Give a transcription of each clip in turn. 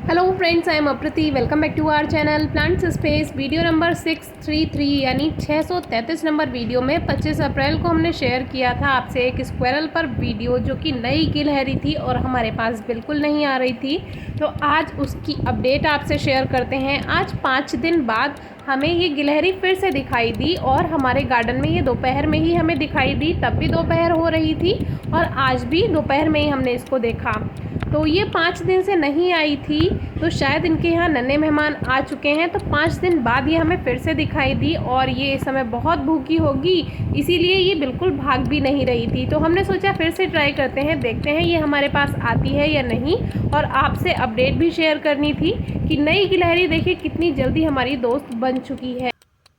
Hello friends, I am Apriti. Welcome back to our channel Plants Space. Video number 633 यानी 633 number video में 25 अप्रैल को हमने share किया था आपसे एक स्क्वायरल पर वीडियो जो कि नई गिलहरी थी और हमारे पास बिल्कुल नहीं आ रही थी। तो आज उसकी अपडेट आपसे शेयर करते हैं। आज 5 दिन बाद हमें ये गिलहरी फिर से दिखाई दी और हमारे गार्डन में ये दोपहर में ही हमें दिखाई दी। तब भी दोपहर हो रही थी और आज भी दोपहर में ही हमने इसको देखा। तो ये 5 दिन से नहीं आई थी, तो शायद इनके यहाँ नन्हे मेहमान आ चुके हैं। तो 5 दिन बाद ये हमें फिर से दिखाई दी और ये इस समय बहुत भूखी होगी, इसीलिए ये बिल्कुल भाग भी नहीं रही थी। तो हमने सोचा फिर से ट्राई करते हैं, देखते हैं ये हमारे पास आती है या नहीं। और आपसे अपडेट भी शेयर करनी थी कि नई गिलहरी देखिए कितनी जल्दी हमारी दोस्त बन चुकी है।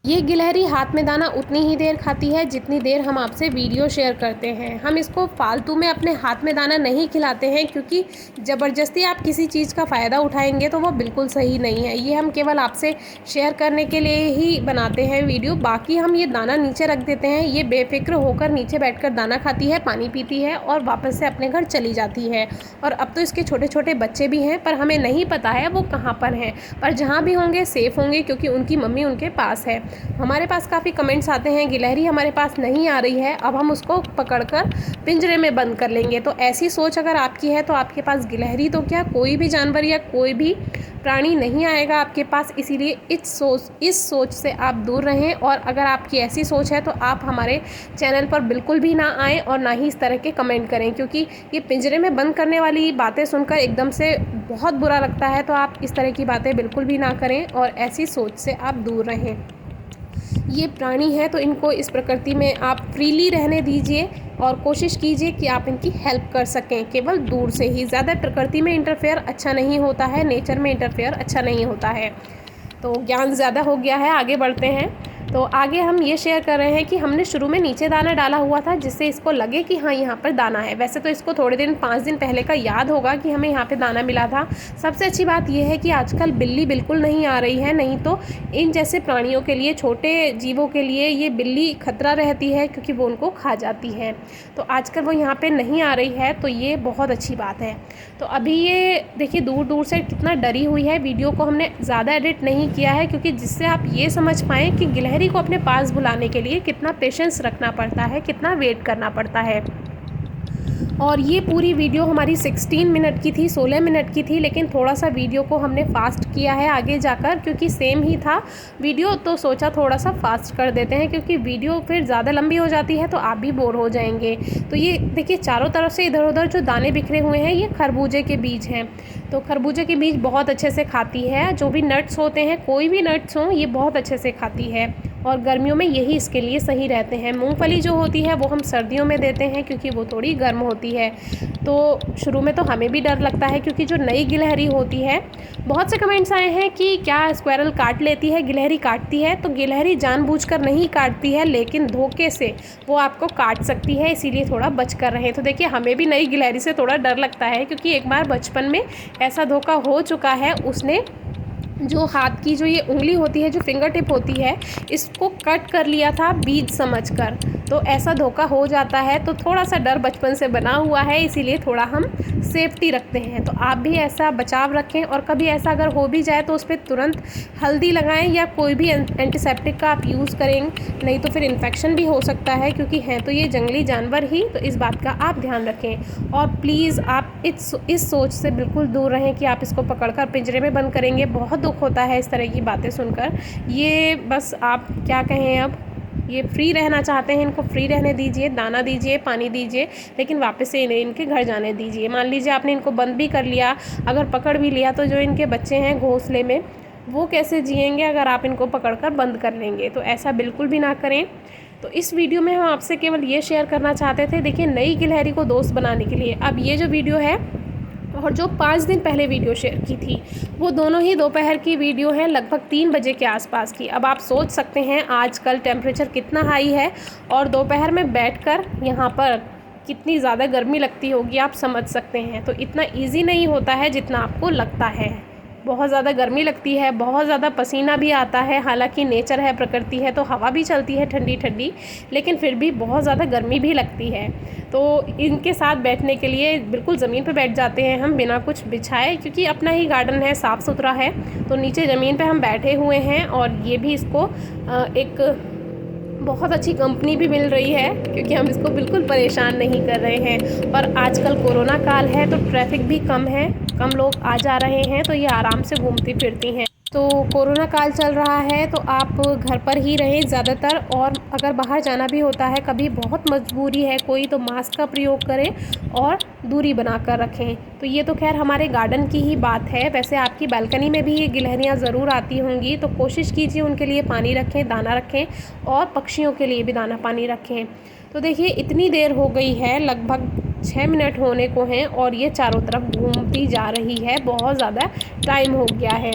ये गिलहरी हाथ में दाना उतनी ही देर खाती है जितनी देर हम आपसे वीडियो शेयर करते हैं। हम इसको फालतू में अपने हाथ में दाना नहीं खिलाते हैं, क्योंकि ज़बरदस्ती आप किसी चीज़ का फ़ायदा उठाएंगे तो वो बिल्कुल सही नहीं है। ये हम केवल आपसे शेयर करने के लिए ही बनाते हैं वीडियो। बाकी हम ये दाना नीचे रख देते हैं, ये बेफिक्र होकर नीचे बैठकर दाना खाती है, पानी पीती है और वापस से अपने घर चली जाती है। और अब तो इसके छोटे छोटे बच्चे भी हैं, पर हमें नहीं पता है वो कहाँ पर हैं। पर जहाँ भी होंगे सेफ़ होंगे, क्योंकि उनकी मम्मी उनके पास है। हमारे पास काफ़ी कमेंट्स आते हैं गिलहरी हमारे पास नहीं आ रही है, अब हम उसको पकड़कर पिंजरे में बंद कर लेंगे। तो ऐसी सोच अगर आपकी है तो आपके पास गिलहरी तो क्या कोई भी जानवर या कोई भी प्राणी नहीं आएगा आपके पास। इसीलिए इस सोच से आप दूर रहें। और अगर आपकी ऐसी सोच है तो आप हमारे चैनल पर बिल्कुल भी ना आएँ और ना ही इस तरह के कमेंट करें, क्योंकि ये पिंजरे में बंद करने वाली बातें सुनकर एकदम से बहुत बुरा लगता है। तो आप इस तरह की बातें बिल्कुल भी ना करें और ऐसी सोच से आप दूर रहें। ये प्राणी है तो इनको इस प्रकृति में आप फ्रीली रहने दीजिए और कोशिश कीजिए कि आप इनकी हेल्प कर सकें, केवल दूर से ही। ज़्यादा प्रकृति में इंटरफेयर अच्छा नहीं होता है, नेचर में इंटरफेयर अच्छा नहीं होता है। तो ज्ञान ज़्यादा हो गया है, आगे बढ़ते हैं। तो आगे हम ये शेयर कर रहे हैं कि हमने शुरू में नीचे दाना डाला हुआ था, जिससे इसको लगे कि हाँ यहाँ पर दाना है। वैसे तो इसको थोड़े दिन 5 दिन पहले का याद होगा कि हमें यहाँ पे दाना मिला था। सबसे अच्छी बात यह है कि आजकल बिल्ली बिल्कुल नहीं आ रही है, नहीं तो इन जैसे प्राणियों के लिए, छोटे जीवों के लिए ये बिल्ली खतरा रहती है, क्योंकि वो उनको खा जाती है। तो आजकल वो यहाँ पर नहीं आ रही है, तो ये बहुत अच्छी बात है। तो अभी ये देखिए दूर दूर से कितना डरी हुई है। वीडियो को हमने ज़्यादा एडिट नहीं किया है, क्योंकि जिससे आप ये समझ पाएँ कि गिलहरी को अपने पास बुलाने के लिए कितना पेशेंस रखना पड़ता है, कितना वेट करना पड़ता है। और ये पूरी वीडियो हमारी 16 मिनट की थी, 16 मिनट की थी, लेकिन थोड़ा सा वीडियो को हमने फास्ट किया है आगे जाकर, क्योंकि सेम ही था वीडियो। तो सोचा थोड़ा सा फास्ट कर देते हैं, क्योंकि वीडियो फिर ज़्यादा लंबी हो जाती है तो आप भी बोर हो जाएंगे। तो ये देखिए चारों तरफ से इधर उधर जो दाने बिखरे हुए हैं, ये खरबूजे के बीज हैं। तो खरबूजे के बीज बहुत अच्छे से खाती है। जो भी नट्स होते हैं, कोई भी नट्स हों, ये बहुत अच्छे से खाती है और गर्मियों में यही इसके लिए सही रहते हैं। मूंगफली जो होती है वो हम सर्दियों में देते हैं, क्योंकि वो थोड़ी गर्म होती है। तो शुरू में तो हमें भी डर लगता है, क्योंकि जो नई गिलहरी होती है, बहुत से कमेंट्स आए हैं कि क्या स्क्वायरल काट लेती है, गिलहरी काटती है। तो गिलहरी जानबूझकर नहीं काटती है, लेकिन धोखे से वो आपको काट सकती है, इसीलिए थोड़ा बच कर रहें। तो देखिए हमें भी नई गिलहरी से थोड़ा डर लगता है, क्योंकि एक बार बचपन में ऐसा धोखा हो चुका है। उसने जो हाथ की जो ये उंगली होती है, जो फिंगर टिप होती है, इसको कट कर लिया था बीज समझकर। तो ऐसा धोखा हो जाता है। तो थोड़ा सा डर बचपन से बना हुआ है, इसीलिए थोड़ा हम सेफ्टी रखते हैं। तो आप भी ऐसा बचाव रखें, और कभी ऐसा अगर हो भी जाए तो उस पर तुरंत हल्दी लगाएं या कोई भी एंटीसेप्टिक का आप यूज़ करें, नहीं तो फिर इन्फेक्शन भी हो सकता है, क्योंकि हैं तो ये जंगली जानवर ही। तो इस बात का आप ध्यान रखें और प्लीज़ आप इस सोच से बिल्कुल दूर रहें कि आप इसको पकड़कर पिंजरे में बंद करेंगे। बहुत दुख होता है इस तरह की बातें सुनकर। ये बस आप क्या कहें, अब ये फ्री रहना चाहते हैं, इनको फ्री रहने दीजिए, दाना दीजिए, पानी दीजिए, लेकिन वापस से इन्हें इनके घर जाने दीजिए। मान लीजिए आपने इनको बंद भी कर लिया, अगर पकड़ भी लिया, तो जो इनके बच्चे हैं घोंसले में, वो कैसे जिएंगे अगर आप इनको पकड़कर बंद कर लेंगे। तो ऐसा बिल्कुल भी ना करें। तो इस वीडियो में हम आपसे केवल ये शेयर करना चाहते थे, देखिए नई गिलहरी को दोस्त बनाने के लिए। अब ये जो वीडियो है और जो 5 दिन पहले वीडियो शेयर की थी, वो दोनों ही दोपहर की वीडियो है, लगभग 3 बजे के आसपास की। अब आप सोच सकते हैं आजकल टेम्परेचर कितना हाई है और दोपहर में बैठकर यहाँ पर कितनी ज़्यादा गर्मी लगती होगी, आप समझ सकते हैं। तो इतना इजी नहीं होता है जितना आपको लगता है। बहुत ज़्यादा गर्मी लगती है, बहुत ज़्यादा पसीना भी आता है। हालांकि नेचर है, प्रकृति है, तो हवा भी चलती है ठंडी ठंडी, लेकिन फिर भी बहुत ज़्यादा गर्मी भी लगती है। तो इनके साथ बैठने के लिए बिल्कुल ज़मीन पे बैठ जाते हैं हम बिना कुछ बिछाए, क्योंकि अपना ही गार्डन है, साफ़ सुथरा है। तो नीचे ज़मीन पे हम बैठे हुए हैं और ये भी इसको एक बहुत अच्छी कंपनी भी मिल रही है, क्योंकि हम इसको बिल्कुल परेशान नहीं कर रहे हैं। और आजकल कोरोना काल है तो ट्रैफिक भी कम है, कम लोग आ जा रहे हैं, तो ये आराम से घूमती फिरती हैं। तो कोरोना काल चल रहा है तो आप घर पर ही रहें ज़्यादातर, और अगर बाहर जाना भी होता है, कभी बहुत मजबूरी है कोई, तो मास्क का प्रयोग करें और दूरी बना कर रखें। तो ये तो खैर हमारे गार्डन की ही बात है। वैसे आपकी बालकनी में भी ये गिलहरियाँ ज़रूर आती होंगी, तो कोशिश कीजिए उनके लिए पानी रखें, दाना रखें, और पक्षियों के लिए भी दाना पानी रखें। तो देखिए इतनी देर हो गई है, लगभग 6 मिनट होने को हैं, और ये चारों तरफ घूमती जा रही है। बहुत ज़्यादा टाइम हो गया है,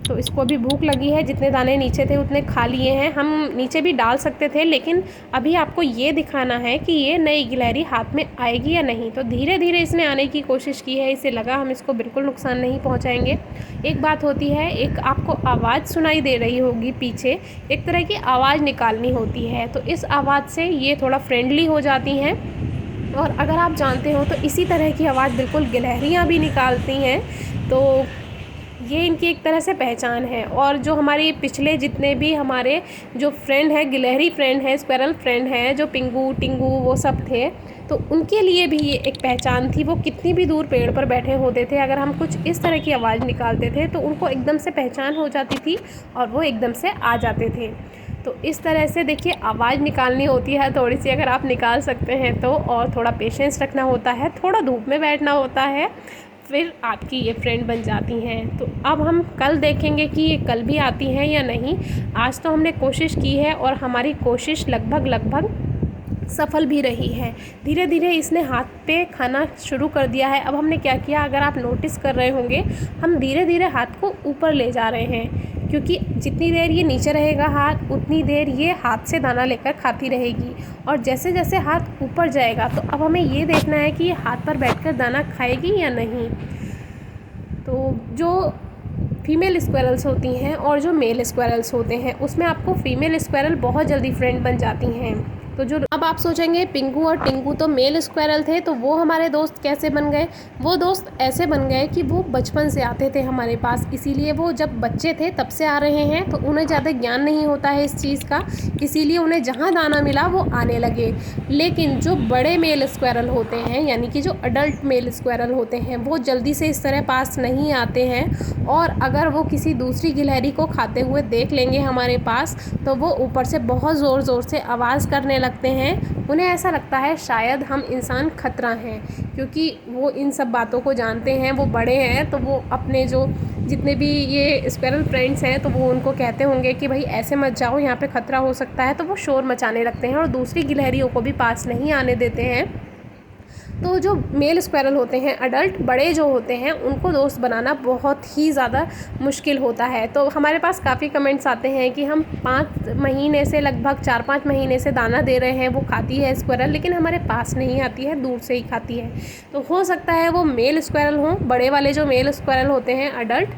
तो इसको अभी भूख लगी है। जितने दाने नीचे थे उतने खा लिए हैं। हम नीचे भी डाल सकते थे, लेकिन अभी आपको ये दिखाना है कि ये नई गिलहरी हाथ में आएगी या नहीं। तो धीरे धीरे इसने आने की कोशिश की है, इसे लगा हम इसको बिल्कुल नुकसान नहीं पहुंचाएंगे। एक बात होती है, एक आपको आवाज़ सुनाई दे रही होगी पीछे, एक तरह की आवाज़ निकालनी होती है, तो इस आवाज़ से ये थोड़ा फ्रेंडली हो जाती हैं। और अगर आप जानते हो तो इसी तरह की आवाज़ बिल्कुल गिलहरियाँ भी निकालती हैं। तो ये इनकी एक तरह से पहचान है। और जो हमारी पिछले जितने भी हमारे जो फ्रेंड है, गिलहरी फ्रेंड है, स्क्वेरल फ्रेंड है, जो पिंगू टिंगू वो सब थे, तो उनके लिए भी ये एक पहचान थी। वो कितनी भी दूर पेड़ पर बैठे होते थे, अगर हम कुछ इस तरह की आवाज़ निकालते थे तो उनको एकदम से पहचान हो जाती थी और वो एकदम से आ जाते थे। तो इस तरह से देखिए आवाज़ निकालनी होती है थोड़ी सी, अगर आप निकाल सकते हैं तो। और थोड़ा पेशेंस रखना होता है, थोड़ा धूप में बैठना होता है, फिर आपकी ये फ्रेंड बन जाती हैं। तो अब हम कल देखेंगे कि ये कल भी आती हैं या नहीं। आज तो हमने कोशिश की है और हमारी कोशिश लगभग सफल भी रही है। धीरे धीरे इसने हाथ पे खाना शुरू कर दिया है। अब हमने क्या किया, अगर आप नोटिस कर रहे होंगे, हम धीरे धीरे हाथ को ऊपर ले जा रहे हैं, क्योंकि जितनी देर ये नीचे रहेगा हाथ, उतनी देर ये हाथ से दाना लेकर खाती रहेगी। और जैसे जैसे हाथ ऊपर जाएगा, तो अब हमें ये देखना है कि ये हाथ पर बैठकर दाना खाएगी या नहीं। तो जो फीमेल स्क्वेरल्स होती हैं और जो मेल स्क्वेरल्स होते हैं, उसमें आपको फीमेल स्क्वेरल बहुत जल्दी फ्रेंड बन जाती हैं। तो जो अब आप सोचेंगे पिंगू और टिंगू तो मेल स्क्वेरल थे, तो वो हमारे दोस्त कैसे बन गए। वो दोस्त ऐसे बन गए कि वो बचपन से आते थे हमारे पास, इसीलिए वो जब बच्चे थे तब से आ रहे हैं, तो उन्हें ज़्यादा ज्ञान नहीं होता है इस चीज़ का, इसीलिए उन्हें जहाँ दाना मिला वो आने लगे। लेकिन जो बड़े मेल स्क्वेरल होते हैं, यानी कि जो अडल्ट मेल स्क्वेरल होते हैं, वो जल्दी से इस तरह पास नहीं आते हैं। और अगर वो किसी दूसरी गिलहरी को खाते हुए देख लेंगे हमारे पास, तो वो ऊपर से बहुत ज़ोर ज़ोर से आवाज़ करने लगते हैं। उन्हें ऐसा लगता है शायद हम इंसान खतरा हैं, क्योंकि वो इन सब बातों को जानते हैं, वो बड़े हैं। तो वो अपने जो जितने भी ये स्क्वेरल फ्रेंड्स हैं, तो वो उनको कहते होंगे कि भाई ऐसे मत जाओ, यहाँ पे खतरा हो सकता है। तो वो शोर मचाने लगते हैं और दूसरी गिलहरियों को भी पास नहीं आने देते हैं। तो जो मेल स्क्वेरल होते हैं, अडल्ट बड़े जो होते हैं, उनको दोस्त बनाना बहुत ही ज़्यादा मुश्किल होता है। तो हमारे पास काफ़ी कमेंट्स आते हैं कि हम 5 महीने से, लगभग 4-5 महीने से दाना दे रहे हैं, वो खाती है स्क्वेरल, लेकिन हमारे पास नहीं आती है, दूर से ही खाती है। तो हो सकता है वो मेल स्क्वेरल हों, बड़े वाले जो मेल स्क्वेरल होते हैं अडल्ट,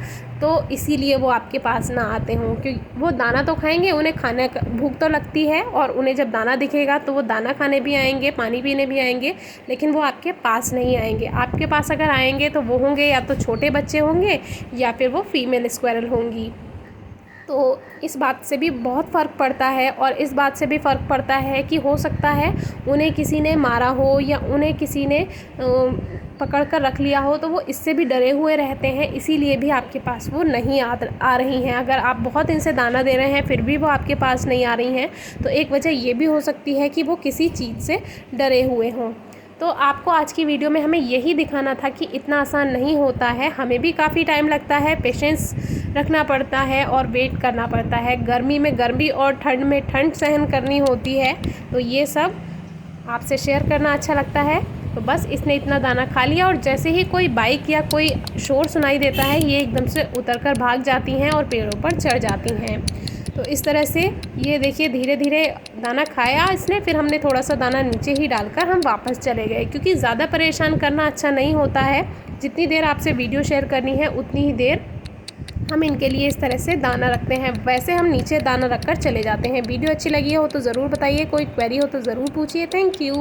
तो इसीलिए वो आपके पास ना आते हों। क्योंकि वो दाना तो खाएंगे, उन्हें खाने का भूख तो लगती है, और उन्हें जब दाना दिखेगा तो वो दाना खाने भी आएंगे, पानी पीने भी आएंगे, लेकिन वो आपके पास नहीं आएंगे। आपके पास अगर आएंगे तो वो होंगे या तो छोटे बच्चे होंगे, या फिर वो फीमेल स्क्वेरल होंगी। तो इस बात से भी बहुत फ़र्क पड़ता है, और इस बात से भी फ़र्क पड़ता है कि हो सकता है उन्हें किसी ने मारा हो, या उन्हें किसी ने पकड़ कर रख लिया हो, तो वो इससे भी डरे हुए रहते हैं, इसीलिए भी आपके पास वो नहीं आ रही हैं। अगर आप बहुत इनसे दाना दे रहे हैं फिर भी वो आपके पास नहीं आ रही हैं, तो एक वजह ये भी हो सकती है कि वो किसी चीज़ से डरे हुए हों। तो आपको आज की वीडियो में हमें यही दिखाना था कि इतना आसान नहीं होता है, हमें भी काफ़ी टाइम लगता है, पेशेंस रखना पड़ता है और वेट करना पड़ता है। गर्मी में गर्मी और ठंड में ठंड सहन करनी होती है। तो ये सब आपसे शेयर करना अच्छा लगता है। तो बस इसने इतना दाना खा लिया, और जैसे ही कोई बाइक या कोई शोर सुनाई देता है, ये एकदम से उतरकर भाग जाती हैं और पेड़ों पर चढ़ जाती हैं। तो इस तरह से ये देखिए धीरे धीरे दाना खाया इसने, फिर हमने थोड़ा सा दाना नीचे ही डालकर हम वापस चले गए, क्योंकि ज़्यादा परेशान करना अच्छा नहीं होता है। जितनी देर आपसे वीडियो शेयर करनी है उतनी ही देर हम इनके लिए इस तरह से दाना रखते हैं। वैसे हम नीचे दाना रखकर चले जाते हैं। वीडियो अच्छी लगी हो तो ज़रूर बताइए, कोई क्वेरी हो तो ज़रूर पूछिए। Thank you.